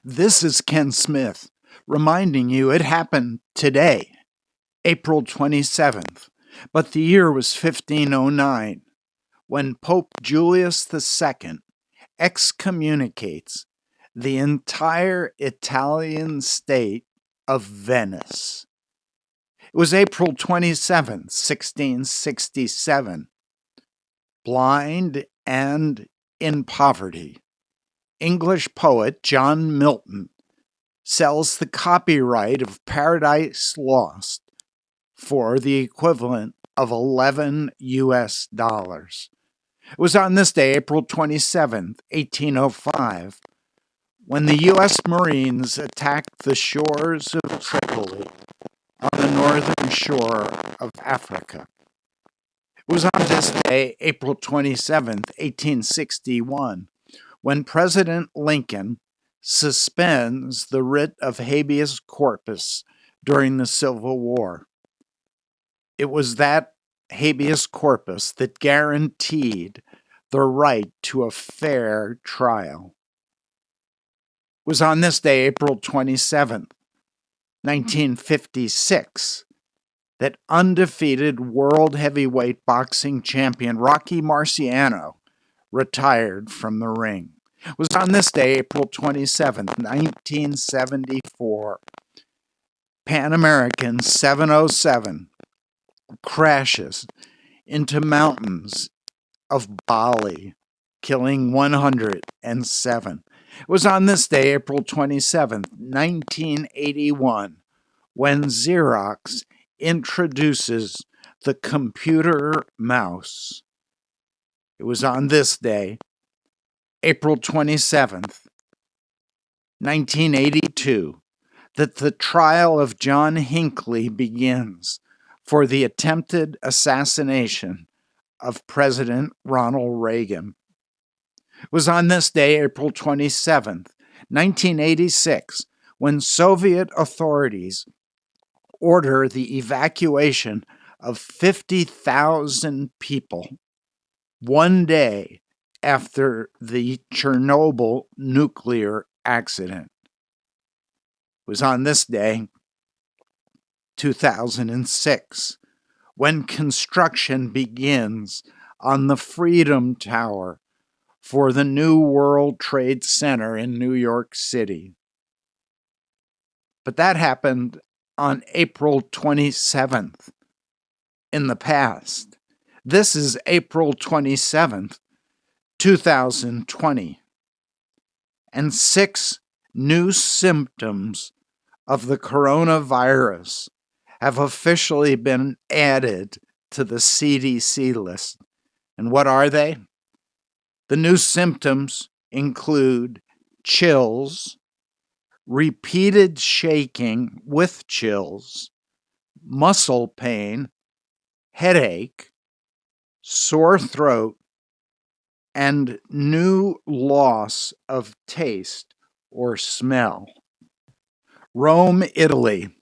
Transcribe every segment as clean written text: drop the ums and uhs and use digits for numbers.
This is Ken Smith, reminding you it happened today, April 27th, but the year was 1509, when Pope Julius II excommunicates the entire Italian state of Venice. It was April 27th, 1667. Blind and in poverty, English poet John Milton sells the copyright of Paradise Lost for the equivalent of $11 US. It was on this day, April 27th, 1805, when the U.S. Marines attacked the shores of Tripoli on the northern shore of Africa. It was on this day, April 27th, 1861, when President Lincoln suspends the writ of habeas corpus during the Civil War. It was that habeas corpus that guaranteed the right to a fair trial. It was on this day, April 27th, 1956, that undefeated world heavyweight boxing champion Rocky Marciano retired from the ring. It was on this day, April 27th, 1974, Pan American 707 crashes into mountains of Bali, killing 107. It was on this day, April 27th, 1981, when Xerox introduces the computer mouse. It was on this day, April 27th, 1982, that the trial of John Hinckley begins for the attempted assassination of President Ronald Reagan. It was on this day, April 27th, 1986, when Soviet authorities order the evacuation of 50,000 people 1 day after the Chernobyl nuclear accident. It was on this day, 2006, when construction begins on the Freedom Tower for the new World Trade Center in New York City. But that happened on April 27th in the past. This is April 27th, 2020. And 6 new symptoms of the coronavirus have officially been added to the CDC list. And what are they? The new symptoms include chills, repeated shaking with chills, muscle pain, headache, sore throat, and new loss of taste or smell. Rome, Italy.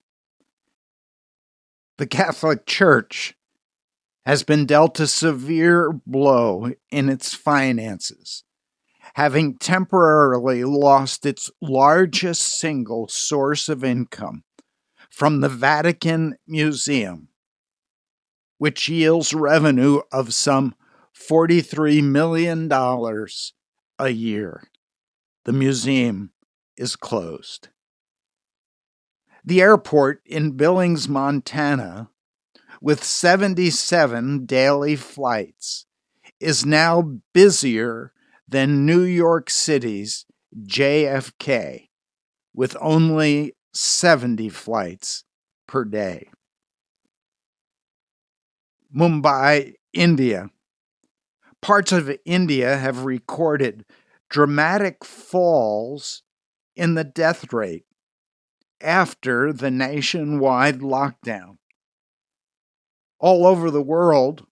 The Catholic Church has been dealt a severe blow in its finances, having temporarily lost its largest single source of income from the Vatican Museum, which yields revenue of some $43 million a year. The museum is closed. The airport in Billings, Montana, with 77 daily flights, is now busier than New York City's JFK, with only 70 flights per day. Mumbai, India. Parts of India have recorded dramatic falls in the death rate after the nationwide lockdown. All over the world,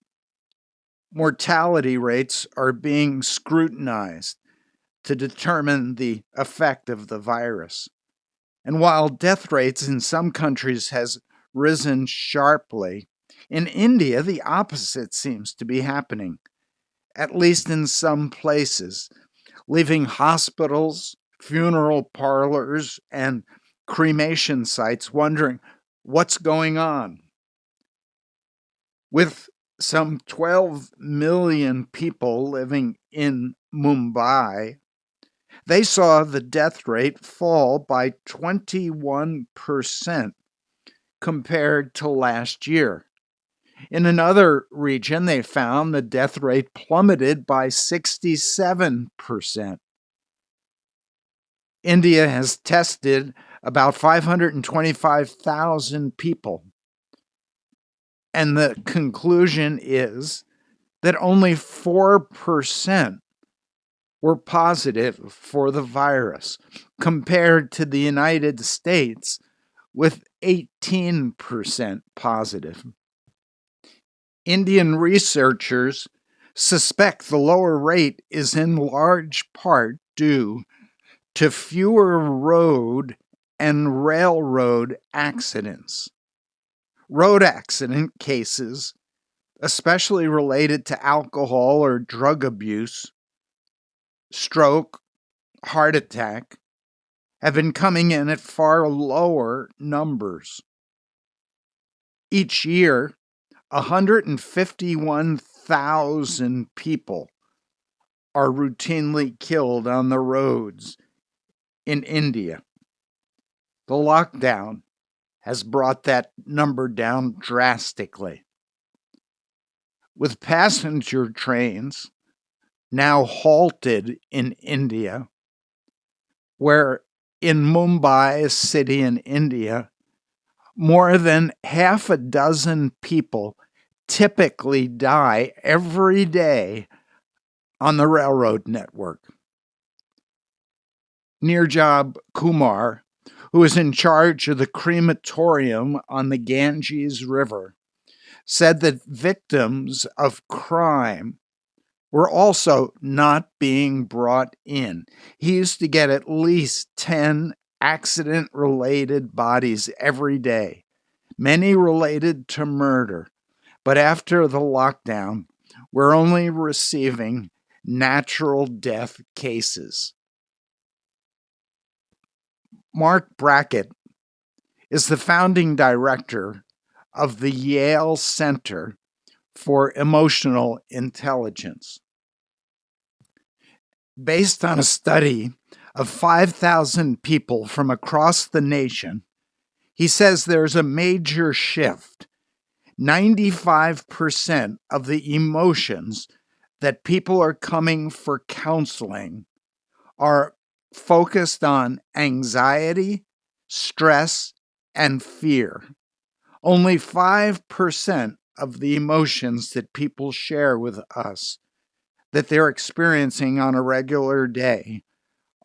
mortality rates are being scrutinized to determine the effect of the virus. And while death rates in some countries has risen sharply, in India the opposite seems to be happening, at least in some places, leaving hospitals funeral parlors and cremation sites wondering what's going on. With some 12 million people living in Mumbai, they saw the death rate fall by 21% compared to last year. In another region, they found the death rate plummeted by 67%. India has tested about 525,000 people. And the conclusion is that only 4% were positive for the virus, compared to the United States with 18% positive. Indian researchers suspect the lower rate is in large part due to fewer road and railroad accidents. Road accident cases, especially related to alcohol or drug abuse, stroke, heart attack, have been coming in at far lower numbers. Each year, 151,000 people are routinely killed on the roads in India. The lockdown has brought that number down drastically. With passenger trains now halted in India, where in Mumbai, a city in India, more than half a dozen people typically die every day on the railroad network. Nirjab Kumar, who is in charge of the crematorium on the Ganges River, said that victims of crime were also not being brought in. He used to get at least 10 accident-related bodies every day, many related to murder. But after the lockdown, we're only receiving natural death cases. Mark Brackett is the founding director of the Yale Center for Emotional Intelligence. Based on a study of 5,000 people from across the nation, he says there's a major shift. 95% of the emotions that people are coming for counseling are focused on anxiety, stress, and fear. Only 5% of the emotions that people share with us that they're experiencing on a regular day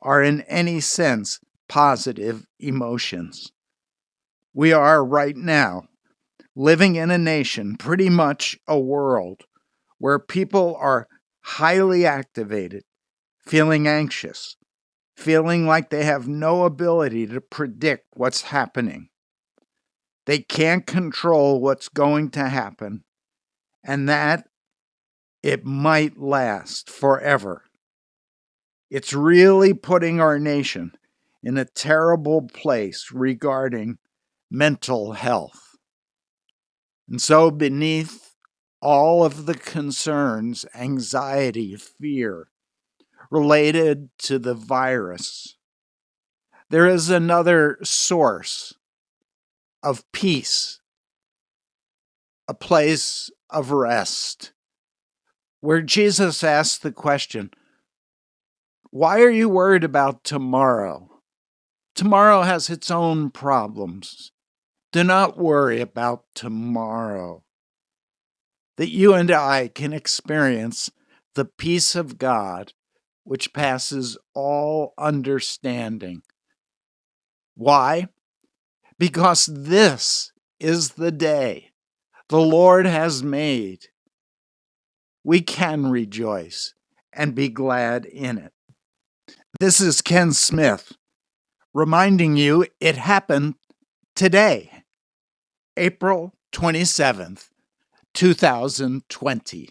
are in any sense positive emotions. We are right now living in a nation, pretty much a world, where people are highly activated, feeling anxious, feeling like they have no ability to predict what's happening. They can't control what's going to happen, and that it might last forever. It's really putting our nation in a terrible place regarding mental health. And so beneath all of the concerns, anxiety, fear related to the virus, there is another source of peace, a place of rest, where Jesus asked the question, why are you worried about tomorrow? Tomorrow has its own problems. Do not worry about tomorrow. That you and I can experience the peace of God, which passes all understanding. Why? Because this is the day the Lord has made. We can rejoice and be glad in it. This is Ken Smith, reminding you it happened today, April 27th, 2020.